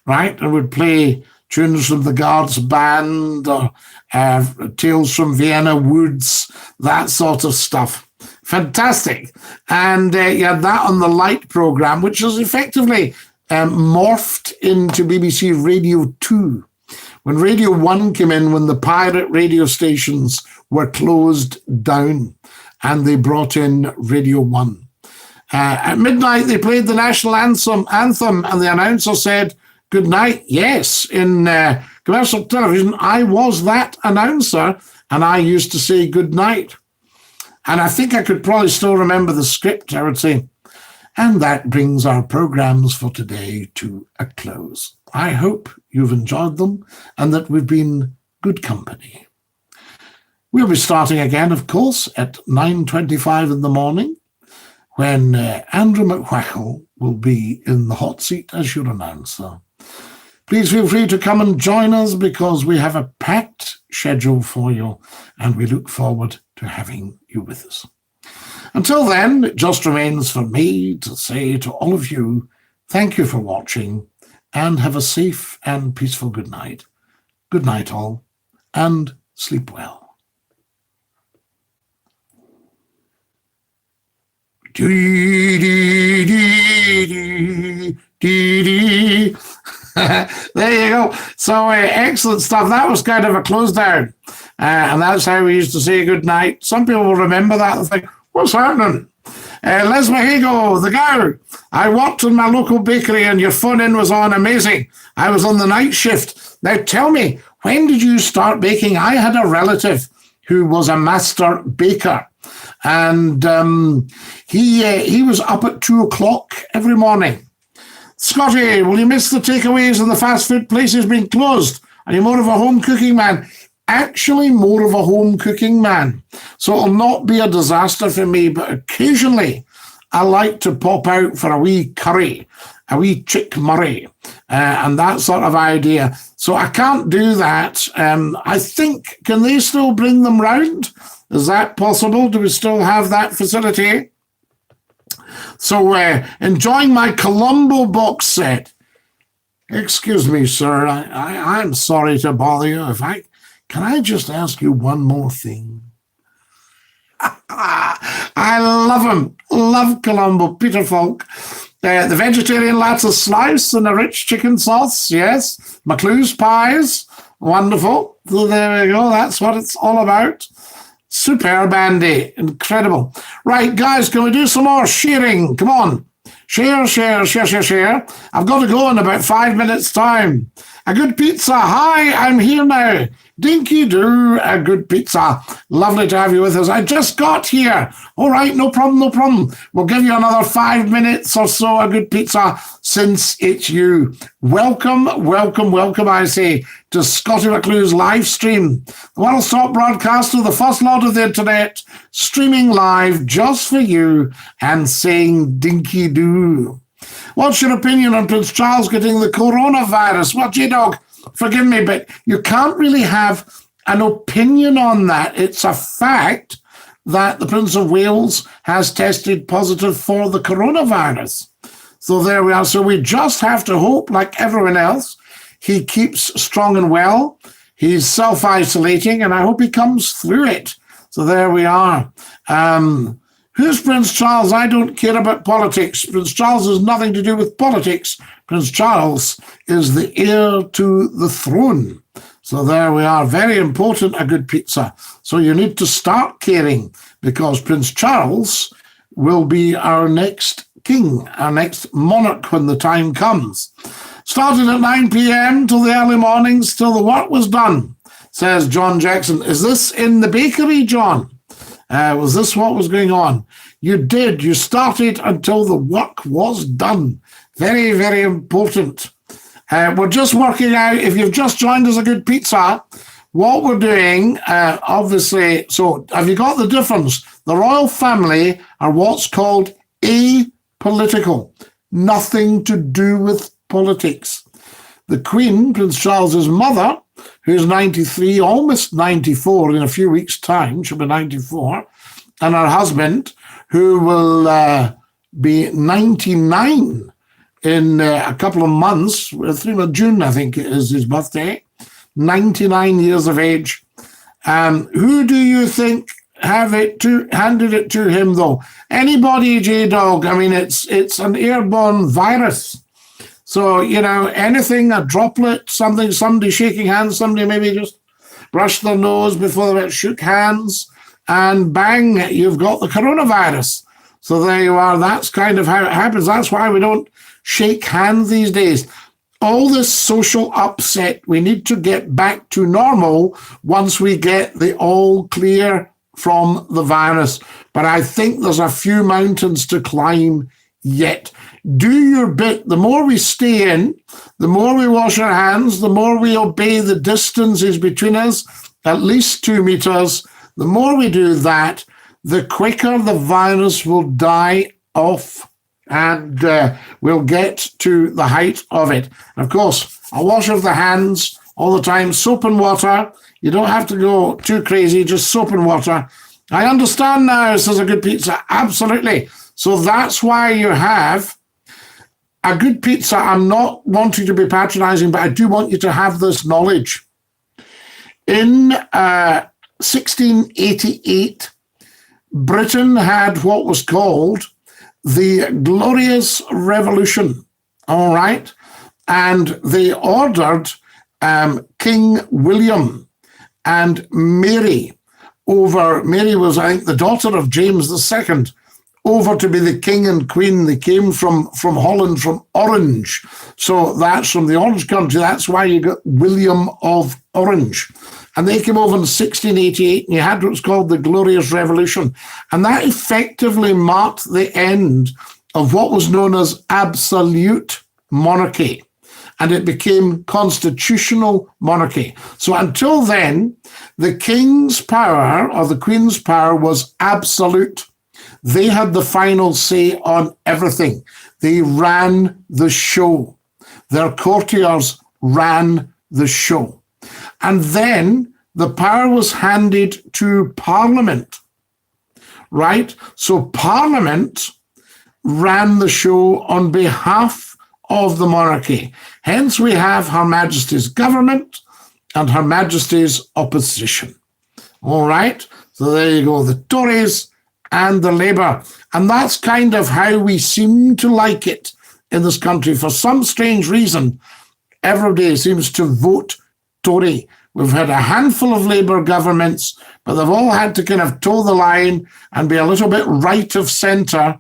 right, and would play tunes from the Guards Band or Tales from Vienna Woods, that sort of stuff. Fantastic. And you had that on the light program, which was effectively morphed into BBC Radio 2. When Radio 1 came in, when the pirate radio stations were closed down, and they brought in Radio 1. At midnight, they played the national anthem, and the announcer said, "Good night." Yes, in commercial television, I was that announcer, and I used to say good night. And I think I could probably still remember the script. I would say, and that brings our programs for today to a close. I hope you've enjoyed them and that we've been good company. We'll be starting again, of course, at 9:25 in the morning, when Andrew McWhackle will be in the hot seat as your announcer. Please feel free to come and join us, because we have a packed schedule for you, and we look forward to having you with us. Until then, it just remains for me to say to all of you, thank you for watching, and have a safe and peaceful good night. Good night all, and sleep well. There you go. So excellent stuff. That was kind of a close down. And that's how we used to say good night. Some people will remember that and think, what's happening? Les Mahigo, the Gow. I worked in my local bakery and your phone-in was on. Amazing. I was on the night shift. Now tell me, when did you start baking? I had a relative who was a master baker. And he was up at 2:00 every morning. Scottie, will you miss the takeaways and the fast food places being closed? Are you more of a home cooking man? Actually, more of a home cooking man. So it'll not be a disaster for me, but occasionally I like to pop out for a wee curry, a wee chick Murray, and that sort of idea. So I can't do that. I think, can they still bring them round? Is that possible? Do we still have that facility? So enjoying my Colombo box set. Excuse me, sir. I'm sorry to bother you. Can I just ask you one more thing? I love him. Love Colombo. Peter Falk. The vegetarian lattice slice and a rich chicken sauce. Yes. McClue's pies. Wonderful. So there we go. That's what it's all about. Superb, Andy. Incredible. Right, guys, can we do some more sharing? Come on. Share, share, share, share, share. I've got to go in about 5 minutes' time. A good pizza. Hi, I'm here now. Dinky-Doo, a good pizza. Lovely to have you with us. I just got here. All right, no problem, no problem. We'll give you another 5 minutes or so, a good pizza, since it's you. Welcome, welcome, welcome, I say, to Scottie McClue's live stream. The world's top broadcaster, the first lord of the internet, streaming live just for you and saying Dinky-Doo. What's your opinion on Prince Charles getting the coronavirus? Well, J-Dog, forgive me, but you can't really have an opinion on that. It's a fact that the Prince of Wales has tested positive for the coronavirus. So there we are. So we just have to hope, like everyone else, he keeps strong and well. He's self-isolating, and I hope he comes through it. So there we are. Who's Prince Charles? I don't care about politics. Prince Charles has nothing to do with politics. Prince Charles is the heir to the throne. So there we are. Very important, a good pizza. So you need to start caring, because Prince Charles will be our next king, our next monarch when the time comes. Started at 9 p.m. till the early mornings, till the work was done, says John Jackson. Is this in the bakery, John? Was this what was going on? You did. You started until the work was done. Very, very important. We're just working out, if you've just joined us, a good pizza, what we're doing, obviously, so have you got the difference? The royal family are what's called apolitical. Nothing to do with politics. The Queen, Prince Charles's mother, who's 93, almost 94 in a few weeks' time, she'll be 94, and her husband, who will be 99 in a couple of months, 3 of June, I think, is his birthday, 99 years of age. Who do you think handed it to him, though? Anybody, J-Dog. I mean, it's an airborne virus. So, you know, anything, a droplet, something, somebody shaking hands, somebody maybe just brushed their nose before they shook hands, and bang, you've got the coronavirus. So there you are. That's kind of how it happens. That's why we don't shake hands these days. All this social upset, we need to get back to normal once we get the all clear from the virus. But I think there's a few mountains to climb yet. Do your bit. The more we stay in, the more we wash our hands, the more we obey the distances between us, at least 2 meters. The more we do that, the quicker the virus will die off, and we'll get to the height of it. And of course, a wash of the hands all the time, soap and water. You don't have to go too crazy, just soap and water. I understand now, says a good pizza. Absolutely. So that's why you have a good pizza. I'm not wanting to be patronizing, but I do want you to have this knowledge. In 1688, Britain had what was called the Glorious Revolution, all right? And they ordered King William and Mary over, Mary was, I think, the daughter of James II, over to be the king and queen. They came from Holland, from Orange. So that's from the Orange country. That's why you got William of Orange. And they came over in 1688, and you had what's called the Glorious Revolution. And that effectively marked the end of what was known as absolute monarchy. and it became constitutional monarchy. So until then, the king's power or the queen's power was absolute. They had the final say on everything. They ran the show. Their courtiers ran the show. And then the power was handed to Parliament, right? So Parliament ran the show on behalf of the monarchy. Hence we have Her Majesty's government and Her Majesty's opposition. All right? So there you go, the Tories and the Labour. And that's kind of how we seem to like it in this country. For some strange reason, everybody seems to vote Tory. We've had a handful of Labour governments, but they've all had to kind of toe the line and be a little bit right of centre.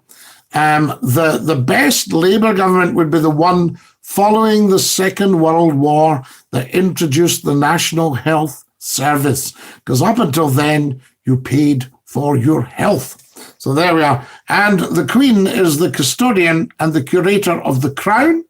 The best Labour government would be the one following the Second World War that introduced the National Health Service, because up until then, you paid for your health. So there we are. And the Queen is the custodian and the curator of the crown.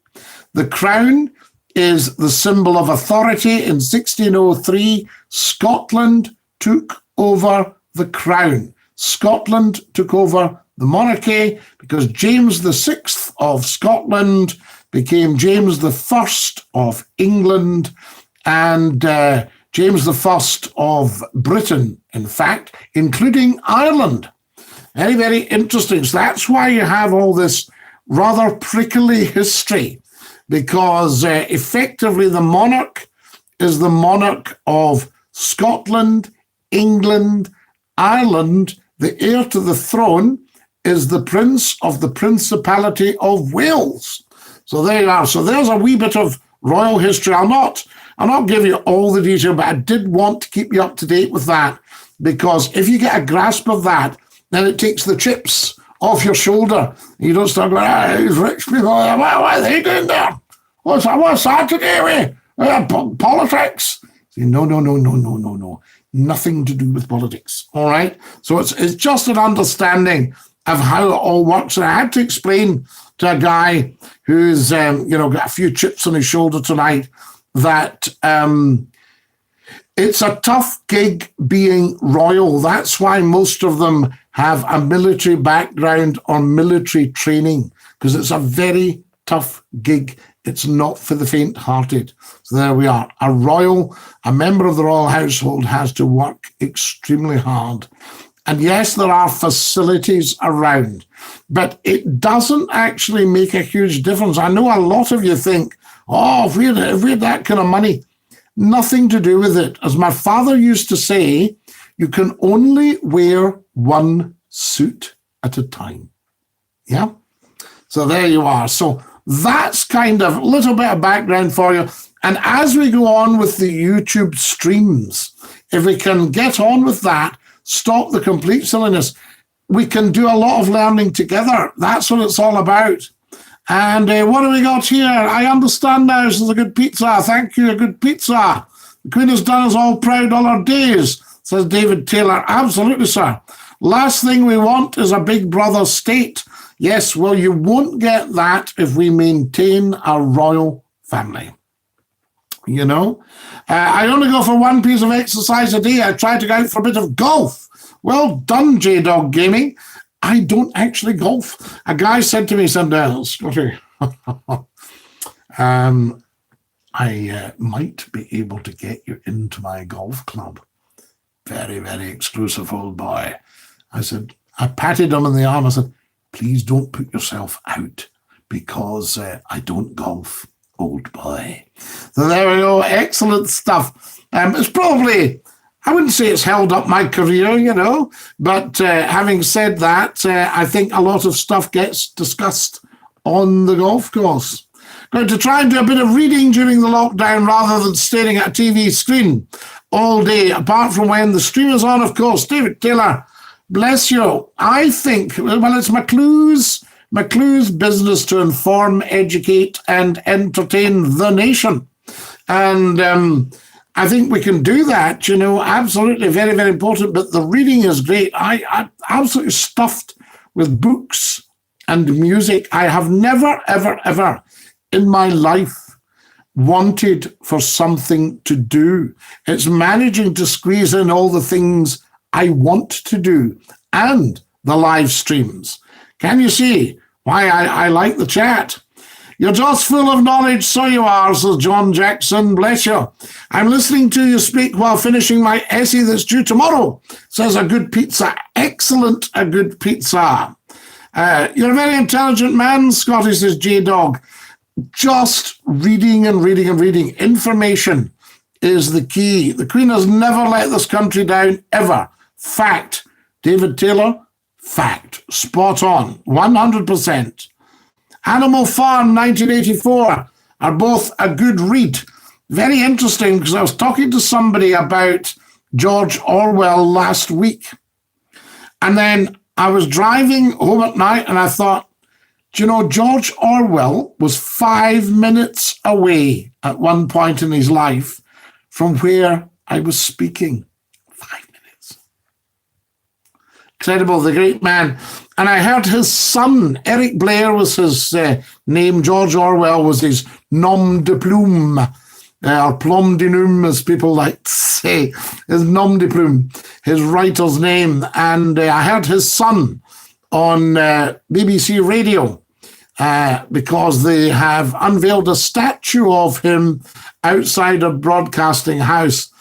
The crown is the symbol of authority. In 1603, Scotland took over the crown. Scotland took over the monarchy because James VI of Scotland became James I of England and James I of Britain, in fact, including Ireland. Very, very interesting. So that's why you have all this rather prickly history, because effectively the monarch is the monarch of Scotland, England, Ireland. The heir to the throne is the Prince of the Principality of Wales. So there you are. So there's a wee bit of royal history. I'll not give you all the detail, but I did want to keep you up to date with that, because if you get a grasp of that, then it takes the chips off your shoulder. You don't start going, these rich people, what are they doing there? What's that to do with? Politics? No. Nothing to do with politics, all right? So it's just an understanding of how it all works. And I had to explain to a guy who's, got a few chips on his shoulder tonight that it's a tough gig being royal. That's why most of them have a military background or military training, because it's a very tough gig. It's not for the faint-hearted. So there we are. A member of the royal household has to work extremely hard. And yes, there are facilities around, but it doesn't actually make a huge difference. I know a lot of you think, if we had that kind of money, nothing to do with it. As my father used to say, you can only wear one suit at a time. Yeah? So there you are. So that's kind of a little bit of background for you. And as we go on with the YouTube streams, if we can get on with that, stop the complete silliness, we can do a lot of learning together. That's what it's all about. And what do we got here? I understand now this is a good pizza. Thank you, a good pizza. The Queen has done us all proud all our days, says David Taylor. Absolutely, sir. Last thing we want is a big brother state. Yes, well, you won't get that if we maintain our royal family. You know, I only go for one piece of exercise a day. I try to go out for a bit of golf. Well done, J-Dog Gaming. I don't actually golf. A guy said to me, Scotty, I might be able to get you into my golf club. Very, very exclusive old boy. I patted him on the arm. I said, please don't put yourself out because I don't golf, old boy. So there we go. Excellent stuff. It's probably, I wouldn't say it's held up my career, but having said that, I think a lot of stuff gets discussed on the golf course. Going to try and do a bit of reading during the lockdown rather than staring at a TV screen all day, apart from when the stream is on, of course. David Taylor, bless you. I think, well, it's McClue's business to inform, educate, and entertain the nation. And I think we can do that, absolutely very, very important. But the reading is great. I'm absolutely stuffed with books and music. I have never, ever, ever in my life wanted for something to do. It's managing to squeeze in all the things I want to do and the live streams. Can you see why I like the chat? You're just full of knowledge, so you are, says John Jackson. Bless you. I'm listening to you speak while finishing my essay that's due tomorrow, says A Good Pizza. Excellent, A Good Pizza. You're a very intelligent man, Scotty, says J-Dog. Just reading and reading and reading. Information is the key. The Queen has never let this country down, ever. Fact. David Taylor, fact. Spot on. 100%. Animal Farm 1984 are both a good read. Very interesting, because I was talking to somebody about George Orwell last week. And then I was driving home at night and I thought, do you know, George Orwell was 5 minutes away at one point in his life from where I was speaking. 5 minutes. Incredible, the great man. And I heard his son, Eric Blair was his name, George Orwell was his nom de plume, or plum de noom, as people like to say, his nom de plume, his writer's name. And I heard his son on BBC Radio because they have unveiled a statue of him outside a broadcasting house.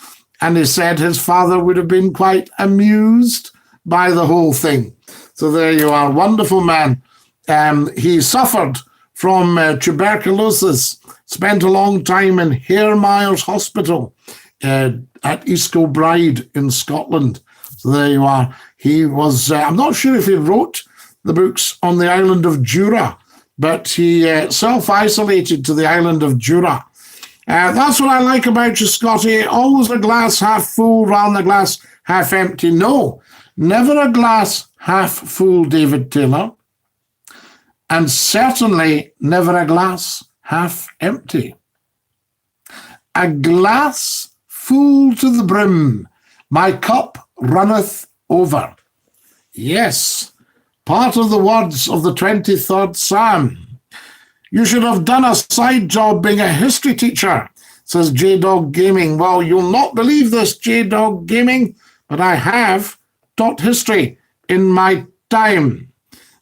And he said his father would have been quite amused by the whole thing. So there you are, wonderful man. He suffered from tuberculosis, spent a long time in Hare Myers Hospital at East Kilbride in Scotland. So there you are. He was, I'm not sure if he wrote the books on the island of Jura, but he self-isolated to the island of Jura. That's what I like about you, Scotty. Always a glass half full rather than a glass half empty. No, never a glass half full, David Taylor, and certainly never a glass half empty. A glass full to the brim, my cup runneth over. Yes, part of the words of the 23rd Psalm. You should have done a side job being a history teacher, says J-Dog Gaming. Well, you'll not believe this, J-Dog Gaming, but I have taught history in my time.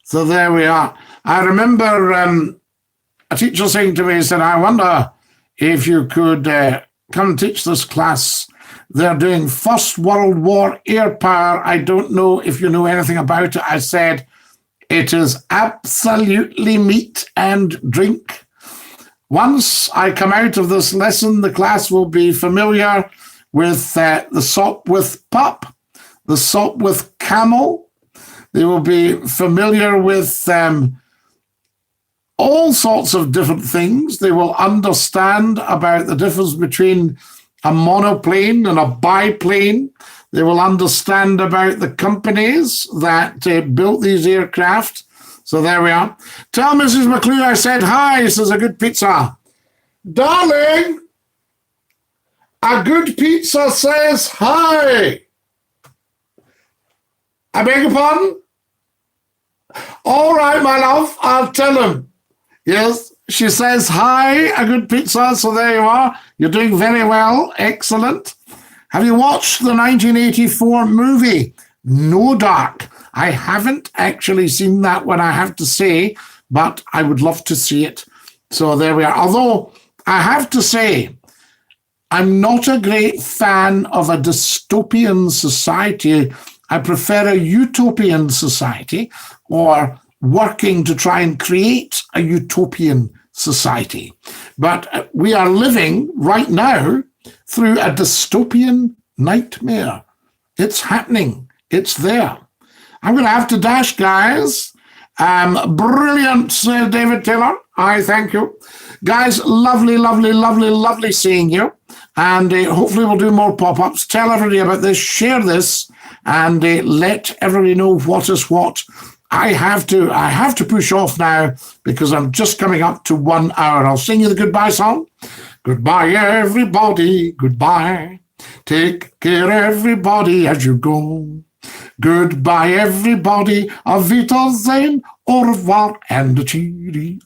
So there we are. I remember a teacher saying to me, he said, I wonder if you could come and teach this class. They're doing First World War air power. I don't know if you know anything about it. I said, it is absolutely meat and drink. Once I come out of this lesson, the class will be familiar with the sop with pup, the sop with camel. They will be familiar with all sorts of different things. They will understand about the difference between a monoplane and a biplane. They will understand about the companies that built these aircraft. So there we are. Tell Mrs. McClue I said hi, says A Good Pizza. Darling, A Good Pizza says hi. I beg your pardon? All right, my love, I'll tell him. Yes, she says hi, A Good Pizza, so there you are. You're doing very well, excellent. Have you watched the 1984 movie, No Dark? I haven't actually seen that one, I have to say, but I would love to see it. So there we are. Although, I have to say, I'm not a great fan of a dystopian society. I prefer a utopian society, or working to try and create a utopian society. But we are living right now through a dystopian nightmare. It's happening. It's there. I'm going to have to dash, guys. Brilliant, David Taylor. I thank you. Guys, lovely, lovely, lovely, lovely seeing you. And hopefully we'll do more pop-ups. Tell everybody about this. Share this. And let everybody know what is what. I have to push off now because I'm just coming up to 1 hour. I'll sing you the goodbye song. Goodbye, everybody. Goodbye. Take care, everybody, as you go. Goodbye, everybody. Auf Wiedersehen. Au revoir and cheerio.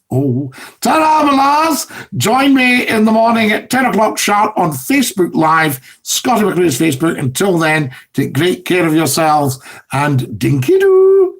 Ta-ra, my lads. Join me in the morning at 10 o'clock sharp on Facebook Live, Scottie McClue's Facebook. Until then, take great care of yourselves and Dinky-Doo.